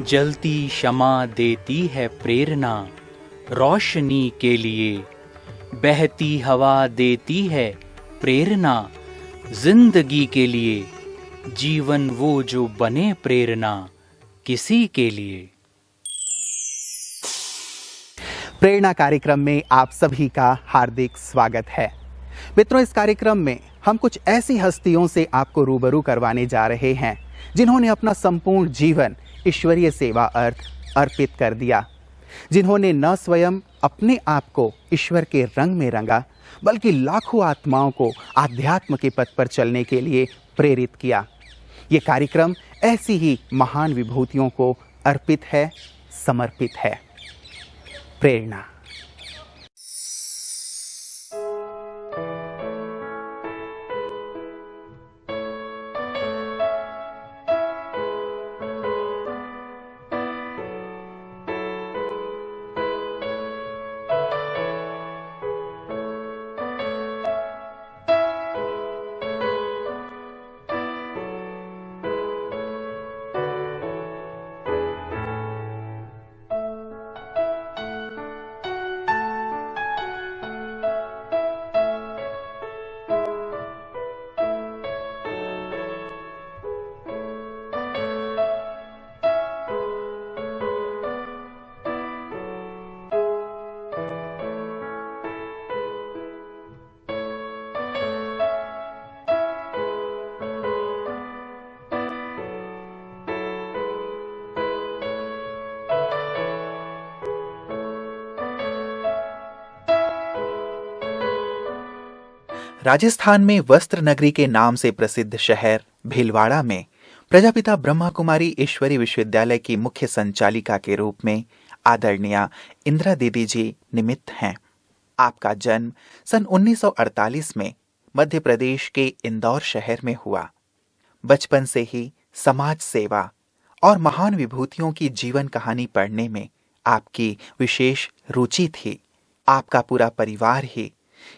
जलती क्षमा देती है प्रेरणा रोशनी के लिए, बहती हवा देती है प्रेरणा जिंदगी के लिए, जीवन वो जो बने प्रेरणा किसी के लिए। प्रेरणा कार्यक्रम में आप सभी का हार्दिक स्वागत है। मित्रों, इस कार्यक्रम में हम कुछ ऐसी हस्तियों से आपको रूबरू करवाने जा रहे हैं जिन्होंने अपना संपूर्ण जीवन ईश्वरीय सेवा अर्थ अर्पित कर दिया, जिन्होंने न स्वयं अपने आप को ईश्वर के रंग में रंगा, बल्कि लाखों आत्माओं को आध्यात्म के पथ पर चलने के लिए प्रेरित किया। ये कार्यक्रम ऐसी ही महान विभूतियों को अर्पित है, समर्पित है। प्रेरणा। राजस्थान में वस्त्र नगरी के नाम से प्रसिद्ध शहर भीलवाड़ा में प्रजापिता ब्रह्मा कुमारी ईश्वरी विश्वविद्यालय की मुख्य संचालिका के रूप में आदरणीय इंदिरा दीदी जी निमित्त हैं। आपका जन्म सन 1948 में मध्य प्रदेश के इंदौर शहर में हुआ। बचपन से ही समाज सेवा और महान विभूतियों की जीवन कहानी पढ़ने में आपकी विशेष रुचि थी। आपका पूरा परिवार ही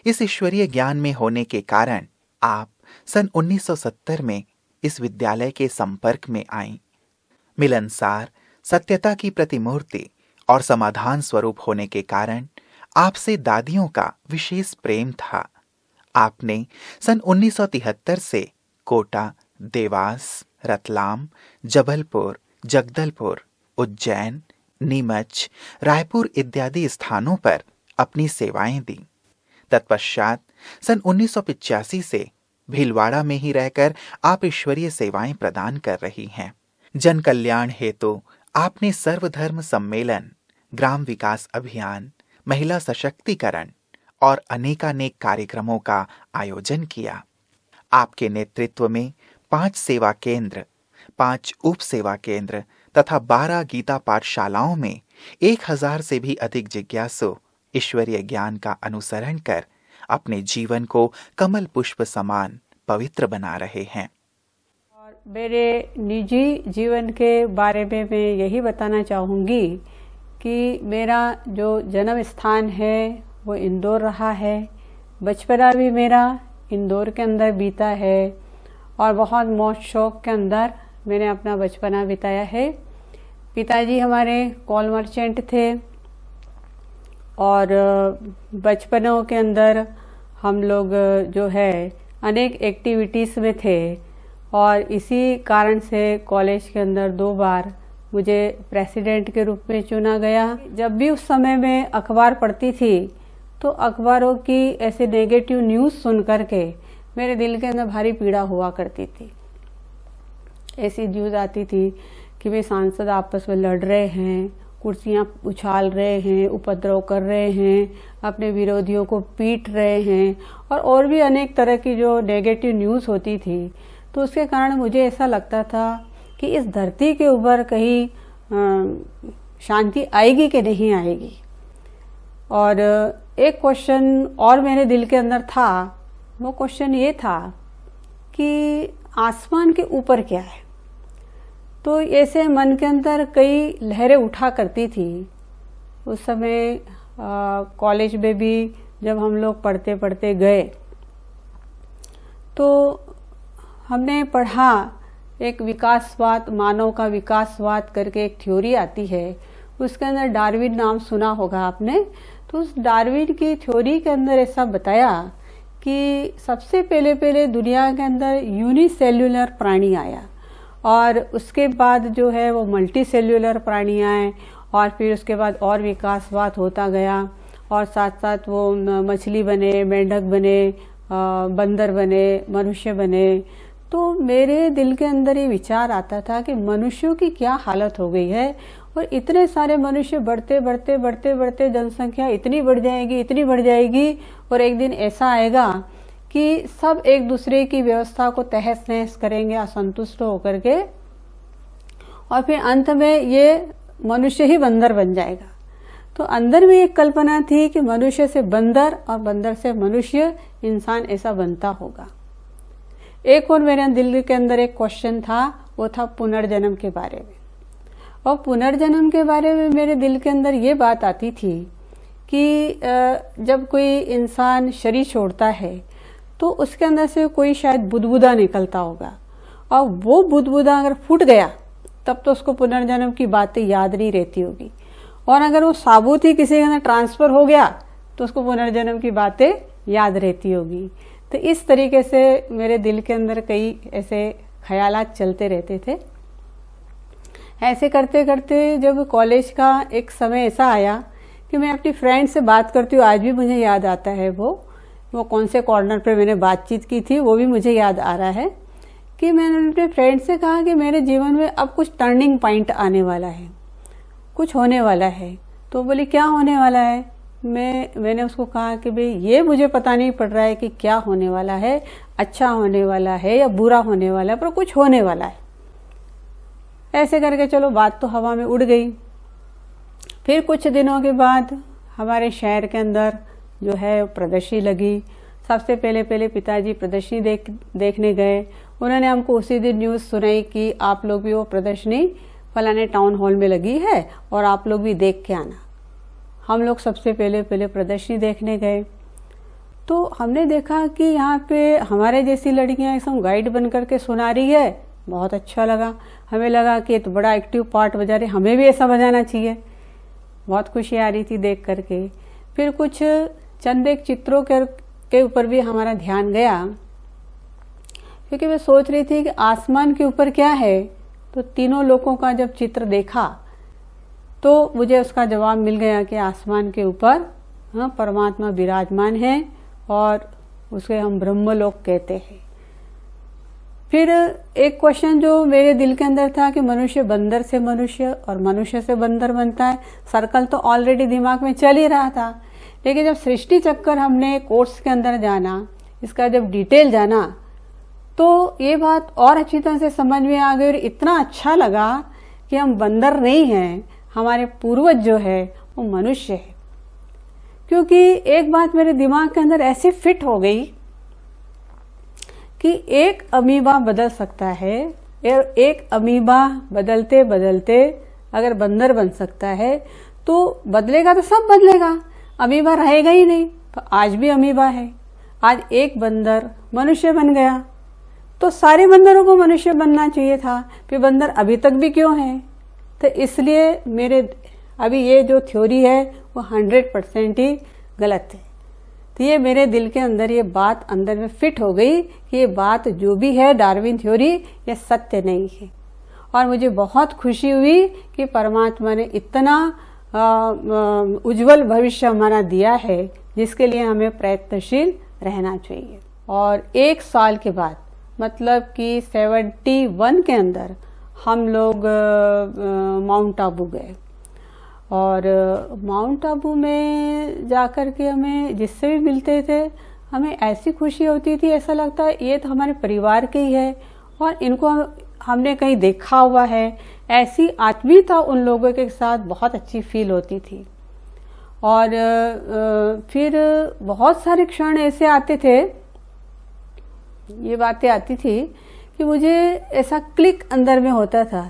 इस ईश्वरीय ज्ञान में होने के कारण आप सन 1970 में इस विद्यालय के संपर्क में आईं। मिलनसार, सत्यता की प्रतिमूर्ति और समाधान स्वरूप होने के कारण आपसे दादियों का विशेष प्रेम था। आपने सन 1973 से कोटा, देवास, रतलाम, जबलपुर, जगदलपुर, उज्जैन, नीमच, रायपुर इत्यादि स्थानों पर अपनी सेवाएं दी। तत्पश्चात सन 1985 से भीलवाड़ा में ही रहकर आप ईश्वरीय सेवाएं प्रदान कर रही हैं। जन कल्याण हेतु आपने सर्वधर्म सम्मेलन, ग्राम विकास अभियान, महिला सशक्तिकरण और अनेकानेक कार्यक्रमों का आयोजन किया। आपके नेतृत्व में 5 सेवा केंद्र, 5 उप सेवा केंद्र तथा 12 गीता पाठशालाओं में 1000 से भी अधिक जिज्ञासु ईश्वरीय ज्ञान का अनुसरण कर अपने जीवन को कमल पुष्प समान पवित्र बना रहे हैं। और मेरे निजी जीवन के बारे में मैं यही बताना चाहूँगी कि मेरा जो जन्म स्थान है वो इंदौर रहा है। बचपना भी मेरा इंदौर के अंदर बीता है और बहुत मौज शौक के अंदर मैंने अपना बचपना बिताया है। पिताजी हमारे कॉल मर्चेंट थे और बचपनों के अंदर हम लोग जो है अनेक एक्टिविटीज़ में थे और इसी कारण से कॉलेज के अंदर 2 बार मुझे प्रेसिडेंट के रूप में चुना गया। जब भी उस समय में अखबार पढ़ती थी तो अखबारों की ऐसे नेगेटिव न्यूज़ सुन करके मेरे दिल के अंदर भारी पीड़ा हुआ करती थी। ऐसी न्यूज़ आती थी कि वे सांसद आपस में लड़ रहे हैं, कुर्सियां उछाल रहे हैं, उपद्रव कर रहे हैं, अपने विरोधियों को पीट रहे हैं और भी अनेक तरह की जो नेगेटिव न्यूज़ होती थी। तो उसके कारण मुझे ऐसा लगता था कि इस धरती के ऊपर कहीं शांति आएगी कि नहीं आएगी। और एक क्वेश्चन और मेरे दिल के अंदर था, वो क्वेश्चन ये था कि आसमान के ऊपर क्या है। तो ऐसे मन के अंदर कई लहरें उठा करती थी। उस समय कॉलेज में भी जब हम लोग पढ़ते पढ़ते गए तो हमने पढ़ा एक विकासवाद, मानव का विकासवाद करके एक थ्योरी आती है, उसके अंदर डार्विन नाम सुना होगा आपने। तो उस डार्विन की थ्योरी के अंदर ऐसा बताया कि सबसे पहले दुनिया के अंदर यूनिसेल्युलर प्राणी आया, और उसके बाद जो है वो मल्टी सेल्युलर प्राणी आए, और फिर उसके बाद और विकासवाद होता गया, और साथ साथ वो मछली बने, मेंढक बने, बंदर बने, मनुष्य बने। तो मेरे दिल के अंदर ये विचार आता था कि मनुष्यों की क्या हालत हो गई है, और इतने सारे मनुष्य बढ़ते जनसंख्या इतनी बढ़ जाएगी, और एक दिन ऐसा आएगा कि सब एक दूसरे की व्यवस्था को तहस नहस करेंगे असंतुष्ट होकर के, और फिर अंत में ये मनुष्य ही बंदर बन जाएगा। तो अंदर में एक कल्पना थी कि मनुष्य से बंदर और बंदर से मनुष्य, इंसान ऐसा बनता होगा। एक और मेरे दिल के अंदर एक क्वेश्चन था, वो था पुनर्जन्म के बारे में। और पुनर्जन्म के बारे में मेरे दिल के अंदर ये बात आती थी कि जब कोई इंसान शरीर छोड़ता है तो उसके अंदर से कोई शायद बुदबुदा निकलता होगा, और वो बुदबुदा अगर फूट गया तब तो उसको पुनर्जन्म की बातें याद नहीं रहती होगी, और अगर वो साबुत ही किसी के अंदर ट्रांसफर हो गया तो उसको पुनर्जन्म की बातें याद रहती होगी। तो इस तरीके से मेरे दिल के अंदर कई ऐसे ख्यालात चलते रहते थे। ऐसे करते करते जब कॉलेज का एक समय ऐसा आया कि मैं अपनी फ्रेंड से बात करती हूँ, आज भी मुझे याद आता है वो कौन से कॉर्नर पे मैंने बातचीत की थी, वो भी मुझे याद आ रहा है कि मैंने अपने फ्रेंड से कहा कि मेरे जीवन में अब कुछ टर्निंग पॉइंट आने वाला है, कुछ होने वाला है। तो बोली क्या होने वाला है? मैंने उसको कहा कि भाई ये मुझे पता नहीं पड़ रहा है कि क्या होने वाला है, अच्छा होने वाला है या बुरा होने वाला है, पर कुछ होने वाला है। ऐसे करके चलो बात तो हवा में उड़ गई। फिर कुछ दिनों के बाद हमारे शहर के अंदर जो है प्रदर्शनी लगी। सबसे पहले पिताजी प्रदर्शनी देखने गए। उन्होंने हमको उसी दिन न्यूज़ सुनाई कि आप लोग भी वो प्रदर्शनी फलाने टाउन हॉल में लगी है और आप लोग भी देख के आना। हम लोग सबसे पहले प्रदर्शनी देखने गए तो हमने देखा कि यहाँ पे हमारे जैसी लड़कियाँ एकदम गाइड बन करके सुना रही है। बहुत अच्छा लगा, हमें लगा कि ये तो बड़ा एक्टिव पार्ट बजा रहे, हमें भी ऐसा बजाना चाहिए। बहुत खुशी आ रही थी देख करके। फिर कुछ चंद एक चित्रों के ऊपर भी हमारा ध्यान गया, क्योंकि मैं सोच रही थी कि आसमान के ऊपर क्या है। तो तीनों लोगों का जब चित्र देखा तो मुझे उसका जवाब मिल गया कि आसमान के ऊपर परमात्मा विराजमान है और उसे हम ब्रह्मलोक कहते हैं। फिर एक क्वेश्चन जो मेरे दिल के अंदर था कि मनुष्य बंदर से मनुष्य और मनुष्य से बंदर बनता है, सर्कल तो ऑलरेडी दिमाग में चल ही रहा था। लेकिन जब सृष्टि चक्कर हमने कोर्स के अंदर जाना, इसका जब डिटेल जाना, तो ये बात और अच्छी तरह से समझ में आ गई और इतना अच्छा लगा कि हम बंदर नहीं हैं, हमारे पूर्वज जो है वो मनुष्य है। क्योंकि एक बात मेरे दिमाग के अंदर ऐसे फिट हो गई कि एक अमीबा बदल सकता है और एक अमीबा बदलते बदलते अगर बंदर बन सकता है तो बदलेगा तो सब बदलेगा, अमीबा रहेगा ही नहीं। तो आज भी अमीबा है, आज एक बंदर मनुष्य बन गया तो सारे बंदरों को मनुष्य बनना चाहिए था, फिर बंदर अभी तक भी क्यों है? तो इसलिए मेरे अभी ये जो थ्योरी है वो 100% ही गलत है। तो ये मेरे दिल के अंदर ये बात अंदर में फिट हो गई कि ये बात जो भी है डार्विन थ्योरी ये सत्य नहीं है। और मुझे बहुत खुशी हुई कि परमात्मा ने इतना उज्जवल भविष्य हमारा दिया है जिसके लिए हमें प्रयत्नशील रहना चाहिए। और 1 साल के बाद मतलब कि 71 के अंदर हम लोग माउंट आबू गए और माउंट आबू में जाकर के हमें जिससे भी मिलते थे हमें ऐसी खुशी होती थी, ऐसा लगता है ये तो हमारे परिवार के ही है और इनको हमने कहीं देखा हुआ है। ऐसी आत्मीयता उन लोगों के साथ बहुत अच्छी फील होती थी। और फिर बहुत सारे क्षण ऐसे आते थे, ये बातें आती थी कि मुझे ऐसा क्लिक अंदर में होता था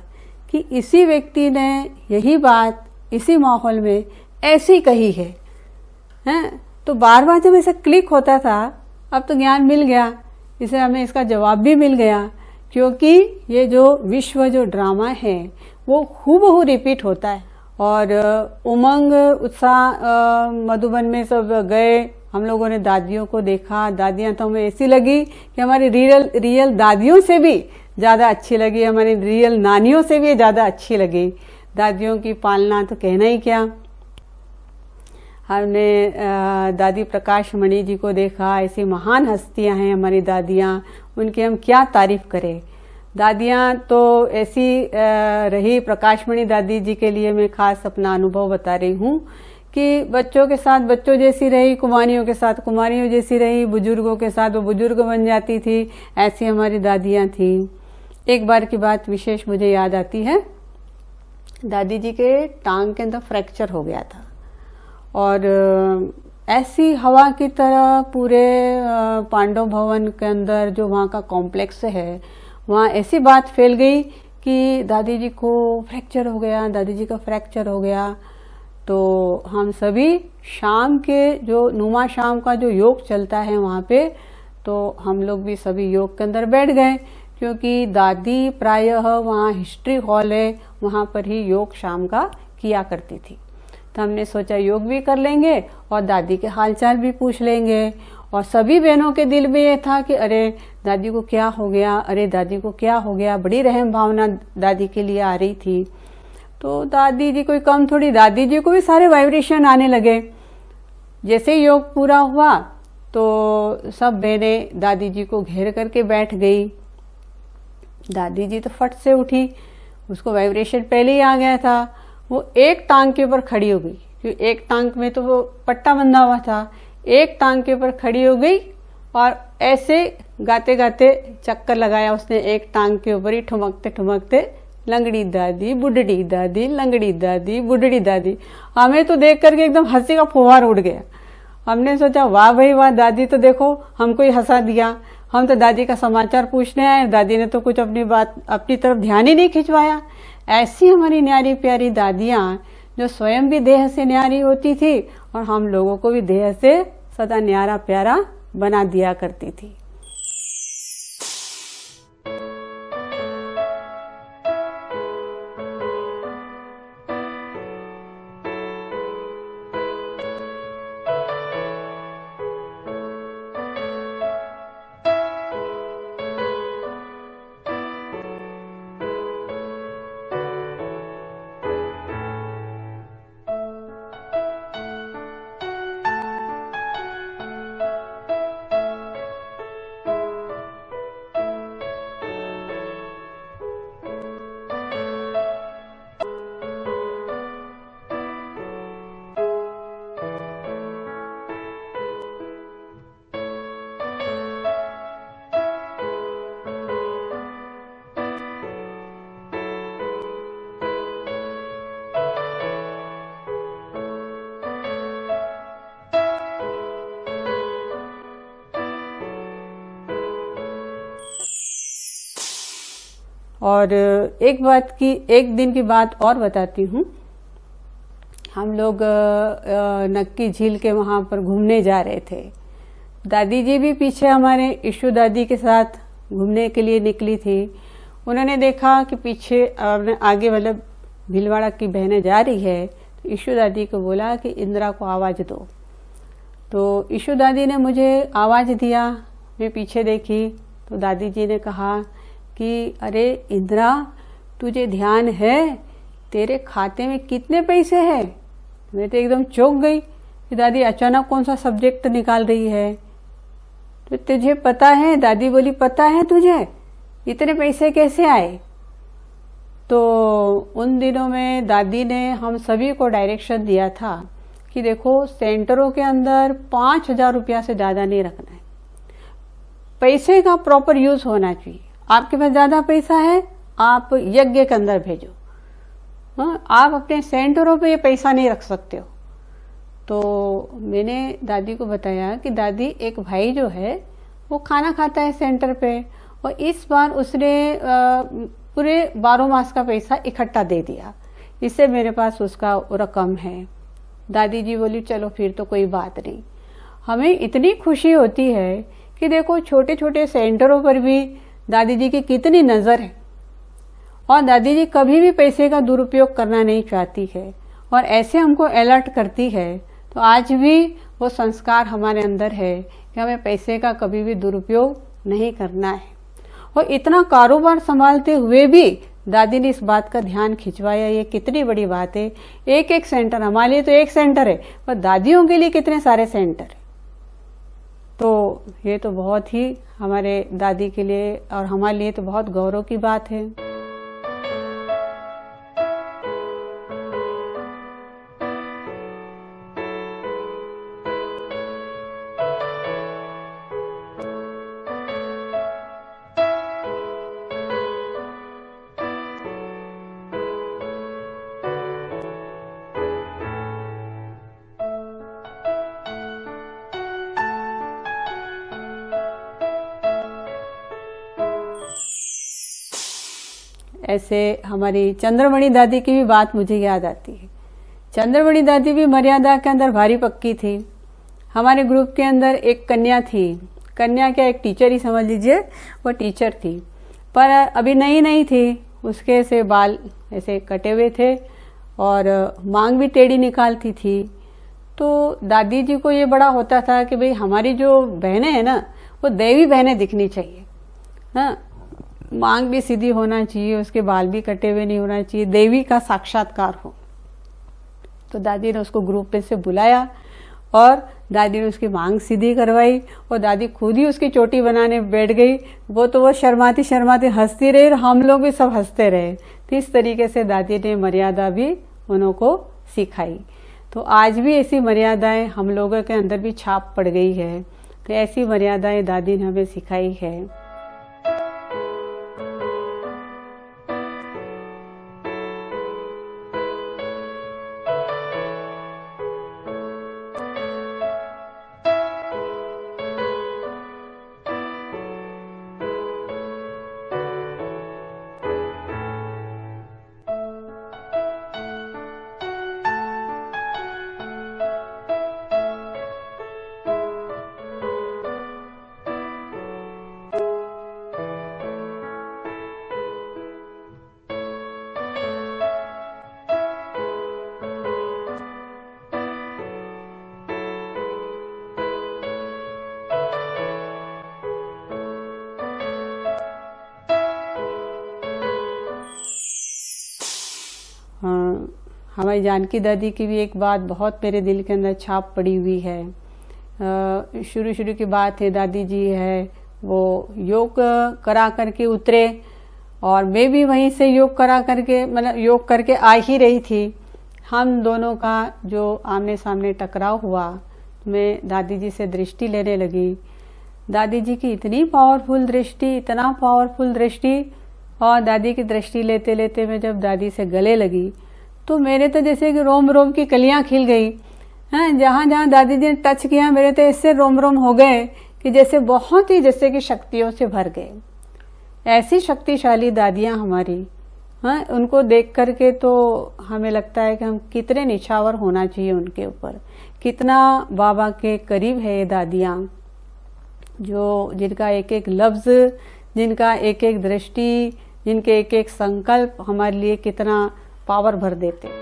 कि इसी व्यक्ति ने यही बात इसी माहौल में ऐसी कही है, हैं? तो बार बार जब ऐसा क्लिक होता था, अब तो ज्ञान मिल गया, इसे हमें इसका जवाब भी मिल गया क्योंकि ये जो विश्व जो ड्रामा है वो हूबहू रिपीट होता है। और उमंग उत्साह मधुबन में सब गए, हम लोगों ने दादियों को देखा। दादियां तो हमें ऐसी लगी कि हमारी रियल दादियों से भी ज़्यादा अच्छी लगी, हमारी रियल नानियों से भी ज़्यादा अच्छी लगी। दादियों की पालना तो कहना ही क्या। हमने दादी प्रकाश मणि जी को देखा। ऐसी महान हस्तियां हैं हमारी दादियां, उनकी हम क्या तारीफ करें। दादियां तो ऐसी रही। प्रकाश मणि दादी जी के लिए मैं खास अपना अनुभव बता रही हूँ कि बच्चों के साथ बच्चों जैसी रही, कुमारियों के साथ कुमारियों जैसी रही, बुजुर्गों के साथ वो बुजुर्ग बन जाती थी। ऐसी हमारी दादियां थी। एक बार की बात विशेष मुझे याद आती है। दादी जी के टांग के अंदर फ्रैक्चर हो गया था और ऐसी हवा की तरह पूरे पांडव भवन के अंदर जो वहाँ का कॉम्प्लेक्स है, वहाँ ऐसी बात फैल गई कि दादी जी को फ्रैक्चर हो गया, दादी जी का फ्रैक्चर हो गया। तो हम सभी शाम के जो नुमा शाम का जो योग चलता है वहाँ पे, तो हम लोग भी सभी योग के अंदर बैठ गए, क्योंकि दादी प्रायः वहाँ हिस्ट्री हॉल है, वहाँ पर ही योग शाम का किया करती थी। तो हमने सोचा योग भी कर लेंगे और दादी के हालचाल भी पूछ लेंगे। और सभी बहनों के दिल में ये था कि अरे दादी को क्या हो गया, अरे दादी को क्या हो गया। बड़ी रहम भावना दादी के लिए आ रही थी। तो दादी जी कोई कम थोड़ी, दादी जी को भी सारे वाइब्रेशन आने लगे। जैसे योग पूरा हुआ तो सब बहनें दादी जी को घेर करके बैठ गई। दादी जी तो फट से उठी, उसको वाइब्रेशन पहले ही आ गया था। वो एक टांग के ऊपर खड़ी हो गई, क्योंकि एक टांग में तो वो पट्टा बंधा हुआ था। एक टांग के ऊपर खड़ी हो गई और ऐसे गाते गाते चक्कर लगाया उसने एक टांग के ऊपर ही, ठुमकते ठुमकते लंगड़ी दादी बुढ़ड़ी दादी, लंगड़ी दादी बुढ़ड़ी दादी। हमें तो देख करके एकदम हंसी का फुहार उड़ गया। हमने सोचा वाह भाई वाह, दादी तो देखो हमको ही हंसा दिया। हम तो दादी का समाचार पूछने आए, दादी ने तो कुछ अपनी तरफ ध्यान ही नहीं खिंचवाया। ऐसी हमारी न्यारी प्यारी दादियां जो स्वयं भी देह से न्यारी होती थी और हम लोगों को भी देह से सदा न्यारा प्यारा बना दिया करती थी। और एक दिन की बात और बताती हूँ। हम लोग नक्की झील के वहाँ पर घूमने जा रहे थे। दादी जी भी पीछे हमारे इशू दादी के साथ घूमने के लिए निकली थी। उन्होंने देखा कि पीछे आगे मतलब भीलवाड़ा की बहनें जा रही है, तो इशू दादी को बोला कि इंदिरा को आवाज़ दो। तो इशू दादी ने मुझे आवाज़ दिया। मैं पीछे देखी तो दादी जी ने कहा कि अरे इंदिरा, तुझे ध्यान है तेरे खाते में कितने पैसे हैं? मैं तो एकदम चौंक गई कि दादी अचानक कौन सा सब्जेक्ट निकाल रही है। तो तुझे पता है? दादी बोली पता है तुझे, इतने पैसे कैसे आए? तो उन दिनों में दादी ने हम सभी को डायरेक्शन दिया था कि देखो सेंटरों के अंदर 5,000 रुपया से ज़्यादा नहीं रखना है। पैसे का प्रॉपर यूज होना चाहिए। आपके पास ज़्यादा पैसा है, आप यज्ञ के अंदर भेजो। हाँ, आप अपने सेंटरों पे ये पैसा नहीं रख सकते हो। तो मैंने दादी को बताया कि दादी, एक भाई जो है वो खाना खाता है सेंटर पे, और इस बार उसने पूरे 12 मास का पैसा इकट्ठा दे दिया। इससे मेरे पास उसका रकम है। दादी जी बोली चलो फिर तो कोई बात नहीं। हमें इतनी खुशी होती है कि देखो छोटे छोटे सेंटरों पर भी दादी जी की कितनी नज़र है, और दादी जी कभी भी पैसे का दुरुपयोग करना नहीं चाहती है और ऐसे हमको अलर्ट करती है। तो आज भी वो संस्कार हमारे अंदर है कि हमें पैसे का कभी भी दुरुपयोग नहीं करना है। और इतना कारोबार संभालते हुए भी दादी ने इस बात का ध्यान खिंचवाया, ये कितनी बड़ी बात है। एक एक सेंटर, हमारे लिए तो एक सेंटर है, पर दादियों के लिए कितने सारे सेंटर है। तो ये तो बहुत ही हमारे दादी के लिए और हमारे लिए तो बहुत गौरव की बात है। ऐसे हमारी चंद्रमणि दादी की भी बात मुझे याद आती है। चंद्रमणि दादी भी मर्यादा के अंदर भारी पक्की थी। हमारे ग्रुप के अंदर एक कन्या थी, कन्या क्या एक टीचर ही समझ लीजिए, वो टीचर थी, पर अभी नई थी। उसके से बाल ऐसे कटे हुए थे और मांग भी टेढ़ी निकालती थी। तो दादी जी को ये बड़ा होता था कि भाई हमारी जो बहनें हैं ना, वो देवी बहनें दिखनी चाहिए। हाँ, मांग भी सीधी होना चाहिए, उसके बाल भी कटे हुए नहीं होना चाहिए, देवी का साक्षात्कार हो। तो दादी ने उसको ग्रुप पे से बुलाया और दादी ने उसकी मांग सीधी करवाई और दादी खुद ही उसकी चोटी बनाने बैठ गई। वो शर्माती शर्माती हंसती रही और हम लोग भी सब हंसते रहे। तो इस तरीके से दादी ने मर्यादा भी उनको सिखाई। तो आज भी ऐसी मर्यादाएं हम लोगों के अंदर भी छाप पड़ गई है। तो ऐसी मर्यादाएं दादी ने हमें सिखाई है। हमारी जानकी दादी की भी एक बात बहुत मेरे दिल के अंदर छाप पड़ी हुई है। शुरू की बात है, दादी जी है वो योग करा करके उतरे और मैं भी वहीं से योग करा करके मतलब योग करके आ ही रही थी। हम दोनों का जो आमने सामने टकराव हुआ, मैं दादी जी से दृष्टि लेने लगी। दादी जी की इतनी पावरफुल दृष्टि, इतना पावरफुल दृष्टि, और दादी की दृष्टि लेते लेते मैं जब दादी से गले लगी तो मेरे तो जैसे कि रोम रोम की कलियां खिल गई हैं। जहाँ जहाँ दादी जी ने टच किया मेरे तो ऐसे रोम रोम हो गए कि जैसे बहुत ही जैसे कि शक्तियों से भर गए। ऐसी शक्तिशाली दादियाँ हमारी, हाँ, उनको देख करके तो हमें लगता है कि हम कितने निछावर होना चाहिए उनके ऊपर। कितना बाबा के करीब है ये दादियाँ, जो जिनका एक एक लफ्ज़, जिनका एक एक दृष्टि, जिनके एक एक संकल्प हमारे लिए कितना पावर भर देते।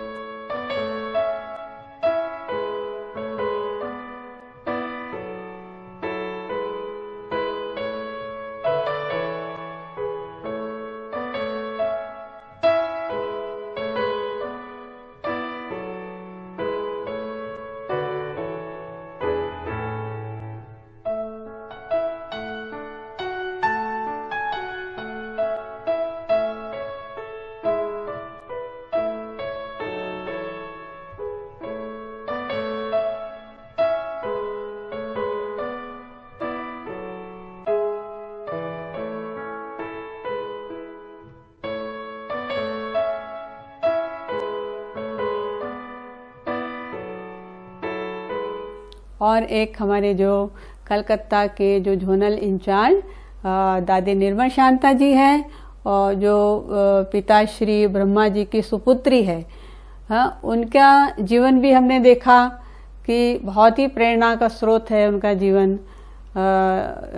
और एक हमारे जो कलकत्ता के जो जोनल इंचार्ज दादी निर्मल शांता जी हैं और जो पिताश्री ब्रह्मा जी की सुपुत्री है, हाँ, उनका जीवन भी हमने देखा कि बहुत ही प्रेरणा का स्रोत है उनका जीवन।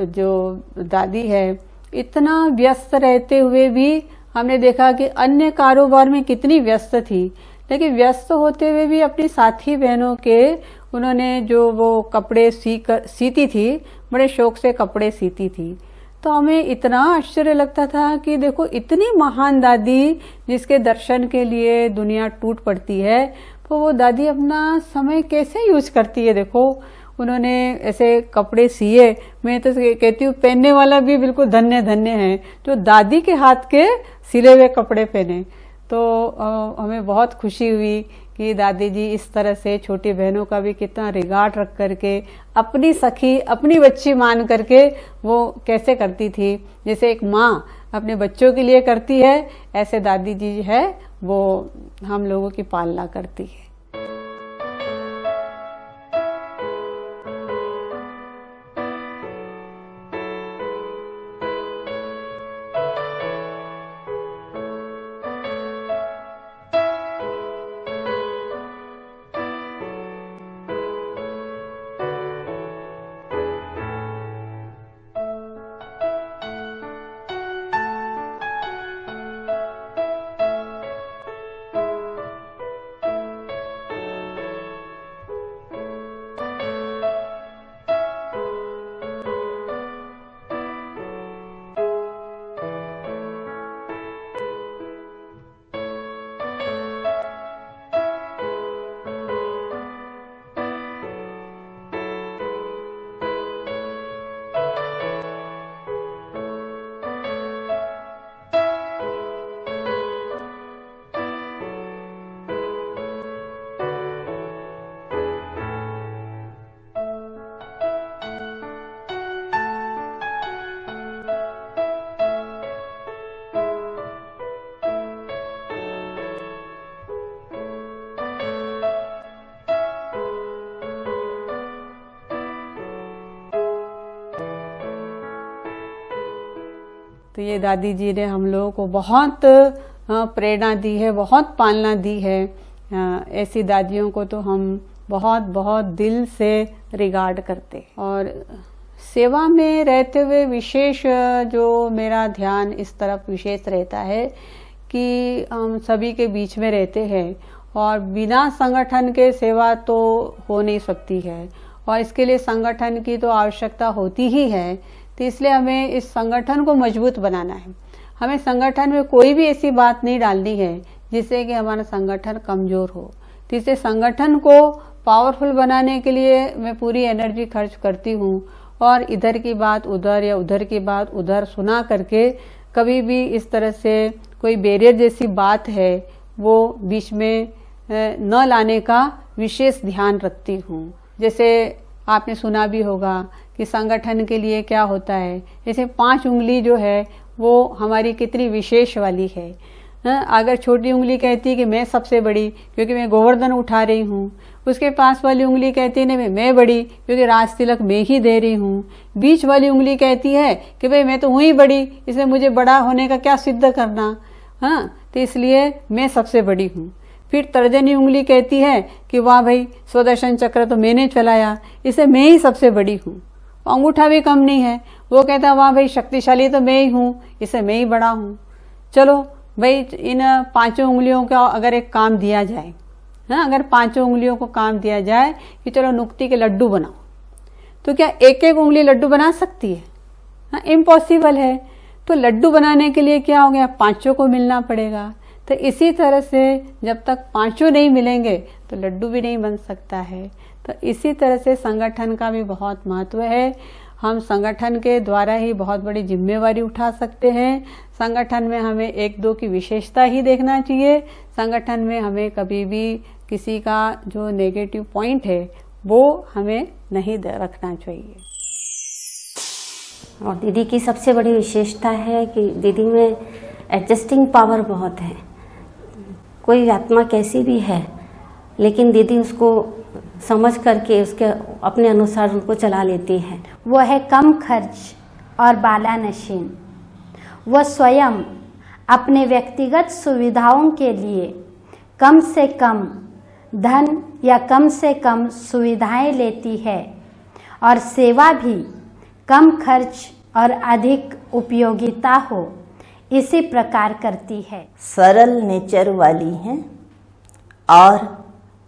जो दादी है इतना व्यस्त रहते हुए भी हमने देखा कि अन्य कारोबार में कितनी व्यस्त थी, लेकिन व्यस्त होते हुए भी अपनी साथी बहनों के उन्होंने जो वो कपड़े सीती थी, बड़े शौक से कपड़े सीती थी। तो हमें इतना आश्चर्य लगता था कि देखो इतनी महान दादी जिसके दर्शन के लिए दुनिया टूट पड़ती है, तो वो दादी अपना समय कैसे यूज करती है। देखो उन्होंने ऐसे कपड़े सिए, मैं तो कहती हूँ पहनने वाला भी बिल्कुल धन्य धन्य है जो दादी के हाथ के सिले हुए कपड़े पहने। तो हमें बहुत खुशी हुई कि दादी जी इस तरह से छोटी बहनों का भी कितना रिगार्ड रख करके, अपनी सखी अपनी बच्ची मान करके वो कैसे करती थी। जैसे एक माँ अपने बच्चों के लिए करती है, ऐसे दादी जी है वो हम लोगों की पालना करती है। तो ये दादी जी ने हम लोगों को बहुत प्रेरणा दी है, बहुत पालना दी है। ऐसी दादियों को तो हम बहुत बहुत दिल से रिगार्ड करते। और सेवा में रहते हुए विशेष जो मेरा ध्यान इस तरफ विशेष रहता है कि हम सभी के बीच में रहते हैं और बिना संगठन के सेवा तो हो नहीं सकती है, और इसके लिए संगठन की तो आवश्यकता होती ही है। तो इसलिए हमें इस संगठन को मजबूत बनाना है। हमें संगठन में कोई भी ऐसी बात नहीं डालनी है जिससे कि हमारा संगठन कमजोर हो। तो इससे संगठन को पावरफुल बनाने के लिए मैं पूरी एनर्जी खर्च करती हूँ, और इधर की बात उधर या उधर की बात उधर सुना करके कभी भी इस तरह से कोई बैरियर जैसी बात है वो बीच में न लाने का विशेष ध्यान रखती हूँ। जैसे आपने सुना भी होगा कि संगठन के लिए क्या होता है, जैसे 5 उंगली जो है वो हमारी कितनी विशेष वाली है। अगर छोटी उंगली कहती है कि मैं सबसे बड़ी क्योंकि मैं गोवर्धन उठा रही हूँ, उसके पास वाली उंगली कहती है नहीं मैं बड़ी क्योंकि राज तिलक मैं ही दे रही हूँ, बीच वाली उंगली कहती है कि भाई मैं तो हूँ ही बड़ी, इसलिए मुझे बड़ा होने का क्या सिद्ध करना, हाँ तो इसलिए मैं सबसे बड़ी हूँ। फिर तर्जनी उंगली कहती है कि वाह भाई स्वदर्शन चक्र तो मैंने चलाया, इसे मैं ही सबसे बड़ी हूँ। अंगूठा भी कम नहीं है, वो कहता वाह भाई शक्तिशाली तो मैं ही हूँ, इसे मैं ही बड़ा हूँ। चलो भाई इन 5 उंगलियों का अगर एक काम दिया जाए, हाँ अगर 5 उंगलियों को काम दिया जाए कि चलो नुक्ती के लड्डू बनाओ, तो क्या एक एक उंगली लड्डू बना सकती है? हाँ इम्पॉसिबल है। तो लड्डू बनाने के लिए क्या हो गया, 5 को मिलना पड़ेगा। तो इसी तरह से जब तक 5 नहीं मिलेंगे तो लड्डू भी नहीं बन सकता है। तो इसी तरह से संगठन का भी बहुत महत्व है। हम संगठन के द्वारा ही बहुत बड़ी जिम्मेवारी उठा सकते हैं। संगठन में हमें 1-2 की विशेषता ही देखना चाहिए। संगठन में हमें कभी भी किसी का जो नेगेटिव पॉइंट है वो हमें नहीं रखना चाहिए। और दीदी की सबसे बड़ी विशेषता है कि दीदी में एडजस्टिंग पावर बहुत है। कोई आत्मा कैसी भी है लेकिन दीदी उसको समझ करके उसके अपने अनुसार उनको चला लेती है। वो है कम खर्च और बालानशीन। वह स्वयं अपने व्यक्तिगत सुविधाओं के लिए कम से कम धन या कम से कम सुविधाएं लेती है और सेवा भी कम खर्च और अधिक उपयोगिता हो, इसी प्रकार करती है। सरल नेचर वाली हैं और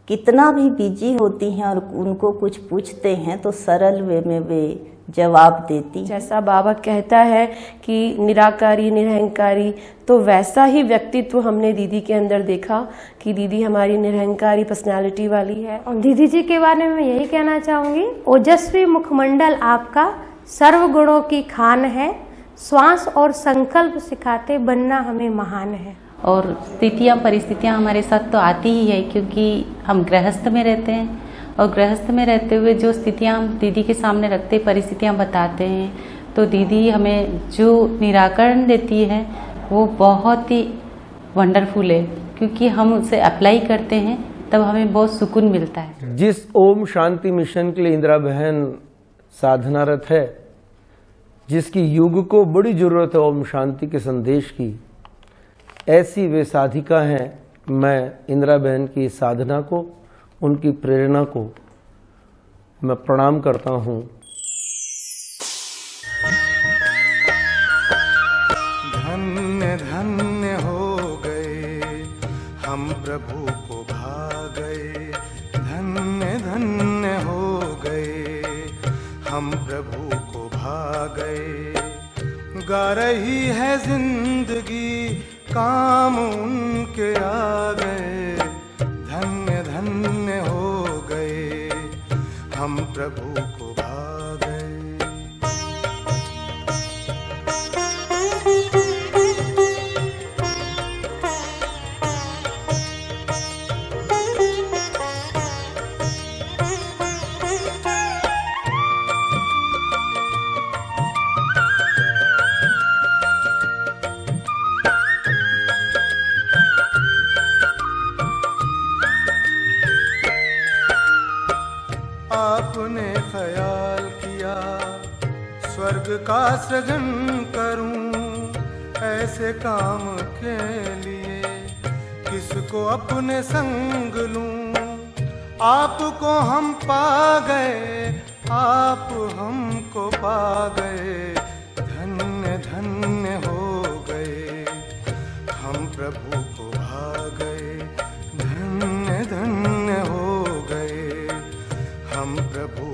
कितना भी बिजी होती हैं और उनको कुछ पूछते हैं तो सरल वे में वे जवाब देती। जैसा बाबा कहता है कि निराकारी निरहंकारी, तो वैसा ही व्यक्तित्व हमने दीदी के अंदर देखा कि दीदी हमारी निरहंकारी पर्सनालिटी वाली है। और दीदी जी के बारे में यही कहना चाहूँगी, ओजस्वी मुखमंडल आपका सर्व गुणों की खान है, श्वास और संकल्प सिखाते बनना हमें महान है। और स्थितियाँ परिस्थितियाँ हमारे साथ तो आती ही है, क्योंकि हम गृहस्थ में रहते हैं और गृहस्थ में रहते हुए जो स्थितियाँ हम दीदी के सामने रखते, परिस्थितियाँ बताते हैं, तो दीदी हमें जो निराकरण देती है वो बहुत ही वंडरफुल है, क्योंकि हम उसे अप्लाई करते हैं तब हमें बहुत सुकून मिलता है। जिस ओम शांति मिशन के लिए इंदिरा बहन साधनारत है, जिसकी युग को बड़ी जरूरत है ओम शांति के संदेश की, ऐसी वे साधिका हैं। मैं इंदिरा बहन की साधना को, उनकी प्रेरणा को मैं प्रणाम करता हूँ। धन्य धन्य हो गए हम प्रभु को भा गए, धन्य धन्य हो गए हम प्रभु को भा गए। गा रही है जिंदगी काम उनके आ गए, धन्य धन्य हो गए हम प्रभु को भा गए। आपने ख्याल किया स्वर्ग का सृजन करूं, ऐसे काम के लिए किसको अपने संग लूं। आपको हम पा गए, आप हमको पा गए, धन्य धन्य हो गए हम प्रभु को भा गए, धन्य धन्य हो गए हम प्रभु